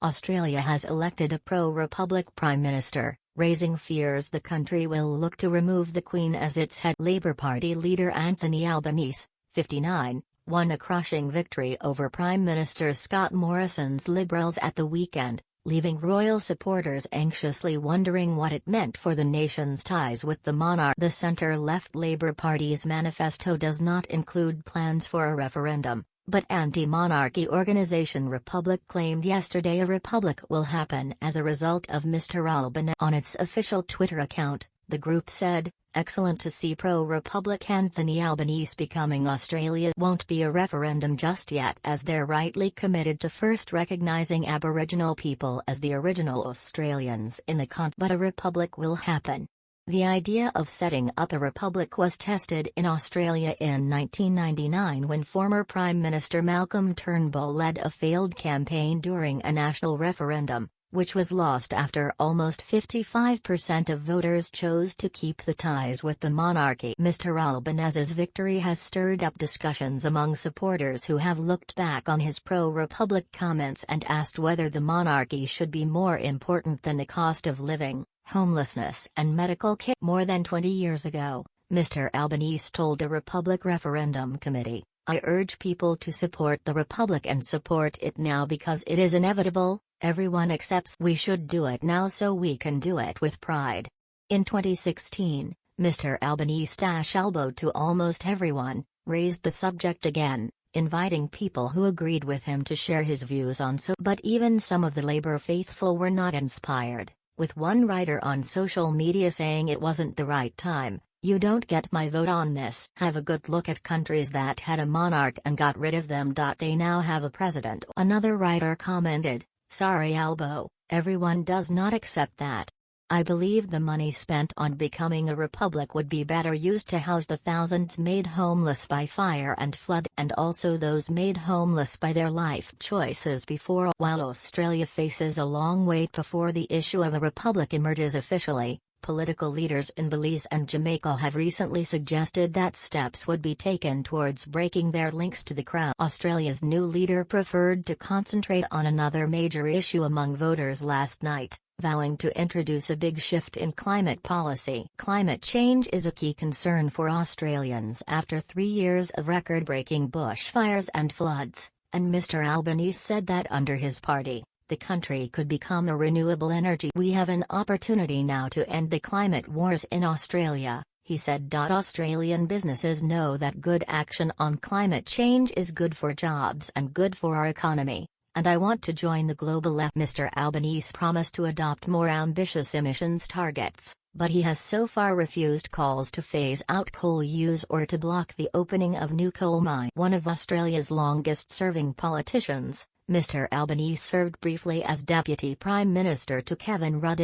Australia has elected a pro-Republic Prime Minister, raising fears the country will look to remove the Queen as its head. Labour Party leader Anthony Albanese, 59, won a crushing victory over Prime Minister Scott Morrison's Liberals at the weekend, leaving royal supporters anxiously wondering what it meant for the nation's ties with the monarch. The centre-left Labour Party's manifesto does not include plans for a referendum, but anti-monarchy organisation Republic claimed yesterday a republic will happen as a result of Mr. Albanese. On its official Twitter account, the group said, "Excellent to see pro-Republic Anthony Albanese becoming Australia. Won't be a referendum just yet as they're rightly committed to first recognising Aboriginal people as the original Australians in the continent. But a republic will happen." The idea of setting up a republic was tested in Australia in 1999 when former Prime Minister Malcolm Turnbull led a failed campaign during a national referendum, which was lost after almost 55% of voters chose to keep the ties with the monarchy. Mr. Albanese's victory has stirred up discussions among supporters who have looked back on his pro-republic comments and asked whether the monarchy should be more important than the cost of living, homelessness and medical care. More than 20 years ago, Mr. Albanese told a Republic referendum committee, "I urge people to support the Republic and support it now because it is inevitable. Everyone accepts we should do it now so we can do it with pride." In 2016, Mr. Albanese elbowed to almost everyone, raised the subject again, inviting people who agreed with him to share his views on but even some of the Labour faithful were not inspired, with one writer on social media saying it wasn't the right time. "You don't get my vote on this." Have a good look at countries that had a monarch and got rid of them. They now have a president. Another writer commented, "Sorry Albo, everyone does not accept that. I believe the money spent on becoming a republic would be better used to house the thousands made homeless by fire and flood, and also those made homeless by their life choices before." While Australia faces a long wait before the issue of a republic emerges officially, political leaders in Belize and Jamaica have recently suggested that steps would be taken towards breaking their links to the crown. Australia's new leader preferred to concentrate on another major issue among voters last night, vowing to introduce a big shift in climate policy. Climate change is a key concern for Australians after 3 years of record-breaking bushfires and floods, and Mr. Albanese said that under his party, the country could become a renewable energy. "We have an opportunity now to end the climate wars in Australia," he said. Australian businesses know that good action on climate change is good for jobs and good for our economy, and I want to join the global left. Mr. Albanese promised to adopt more ambitious emissions targets, but he has so far refused calls to phase out coal use or to block the opening of new coal mines. One of Australia's longest-serving politicians, Mr. Albanese served briefly as Deputy Prime Minister to Kevin Rudd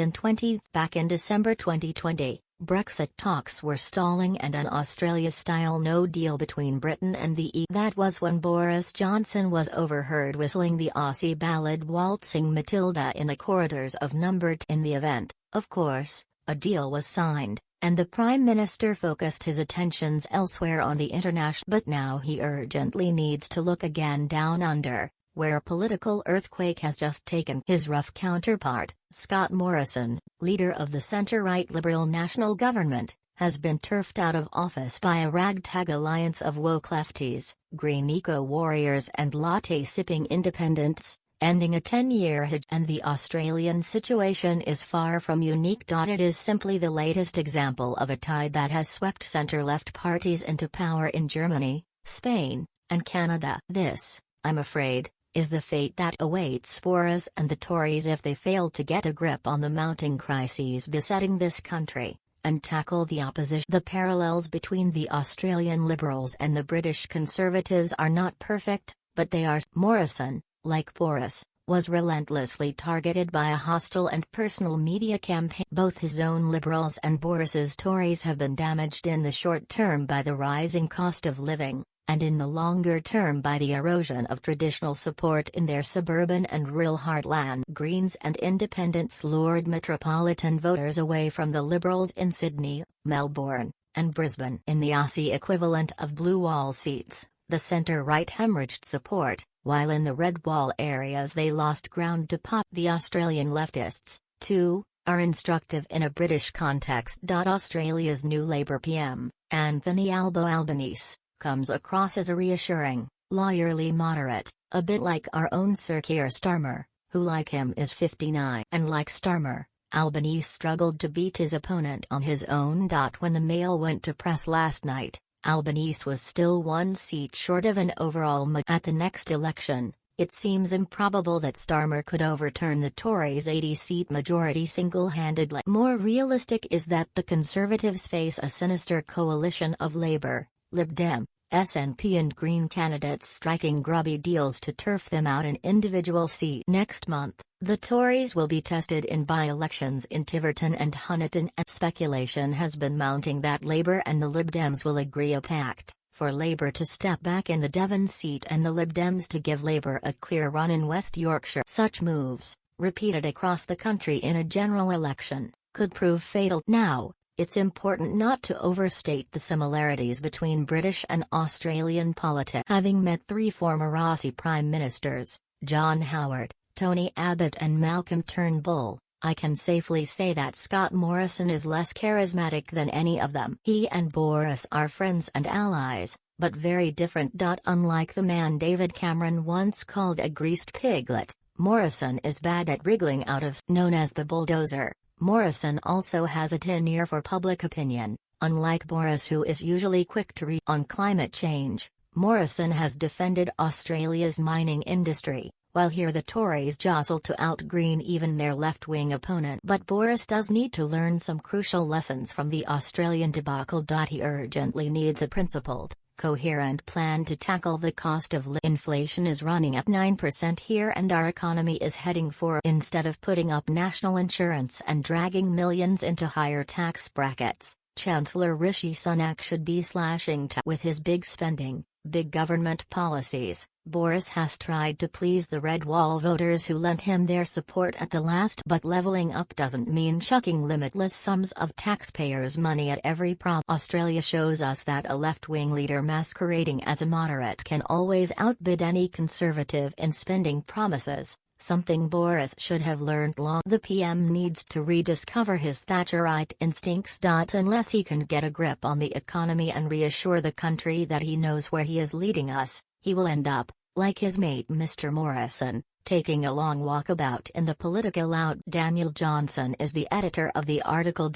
back in December 2020. Brexit talks were stalling and an Australia-style no deal between Britain and the EU. That was when Boris Johnson was overheard whistling the Aussie ballad Waltzing Matilda in the corridors of No. 10. In the event, of course, a deal was signed, and the Prime Minister focused his attentions elsewhere on the international. But now he urgently needs to look again down under, where a political earthquake has just taken. His rough counterpart, Scott Morrison, leader of the centre-right Liberal National Government, has been turfed out of office by a ragtag alliance of woke lefties, green eco-warriors and latte-sipping independents, ending a 10-year hedge. And the Australian situation is far from unique. It is simply the latest example of a tide that has swept centre-left parties into power in Germany, Spain, and Canada. This, I'm afraid, is the fate that awaits Boris and the Tories if they fail to get a grip on the mounting crises besetting this country, and tackle the opposition. The parallels between the Australian Liberals and the British Conservatives are not perfect, but they are. Morrison, like Boris, was relentlessly targeted by a hostile and personal media campaign. Both his own Liberals and Boris's Tories have been damaged in the short term by the rising cost of living, and in the longer term by the erosion of traditional support in their suburban and rural heartland. Greens and independents lured metropolitan voters away from the Liberals in Sydney, Melbourne, and Brisbane. In the Aussie equivalent of blue wall seats, The centre-right hemorrhaged support, while in the red wall areas they lost ground to pop. The Australian leftists, too, are instructive in a British context. Australia's new Labour PM, Anthony Albanese, comes across as a reassuring, lawyerly moderate, a bit like our own Sir Keir Starmer, who like him is 59. And like Starmer, Albanese struggled to beat his opponent on his own. When the Mail went to press last night, Albanese was still one seat short of an overall majority. At the next election, it seems improbable that Starmer could overturn the Tories' 80-seat majority single-handedly. More realistic is that the Conservatives face a sinister coalition of Labour, Lib Dem, SNP and Green candidates striking grubby deals to turf them out an individual seat. Next month, the Tories will be tested in by-elections in Tiverton and Honiton, and speculation has been mounting that Labour and the Lib Dems will agree a pact, for Labour to step back in the Devon seat and the Lib Dems to give Labour a clear run in West Yorkshire. Such moves, repeated across the country in a general election, could prove fatal. Now, it's important not to overstate the similarities between British and Australian politics. Having met three former Aussie Prime Ministers, John Howard, Tony Abbott and Malcolm Turnbull, I can safely say that Scott Morrison is less charismatic than any of them. He and Boris are friends and allies, but very different. Unlike the man David Cameron once called a greased piglet, Morrison is bad at wriggling out of. Known as the bulldozer, Morrison also has a keen ear for public opinion, unlike Boris, who is usually quick to read. On climate change, Morrison has defended Australia's mining industry, while here the Tories jostle to out-green even their left-wing opponent. But Boris does need to learn some crucial lessons from the Australian debacle. He urgently needs a principled, coherent plan to tackle the cost of living. Inflation is running at 9% here and our economy is heading for. Instead of putting up national insurance and dragging millions into higher tax brackets, Chancellor Rishi Sunak should be slashing tax. With his big spending, big government policies, Boris has tried to please the Red Wall voters who lent him their support at the last. But levelling up doesn't mean chucking limitless sums of taxpayers' money at every problem. Australia shows us that a left-wing leader masquerading as a moderate can always outbid any conservative in spending promises, something Boris should have learned long. The PM needs to rediscover his Thatcherite instincts. Unless he can get a grip on the economy and reassure the country that he knows where he is leading us, he will end up, like his mate Mr. Morrison, taking a long walkabout in the political out. Daniel Johnson is the editor of the article.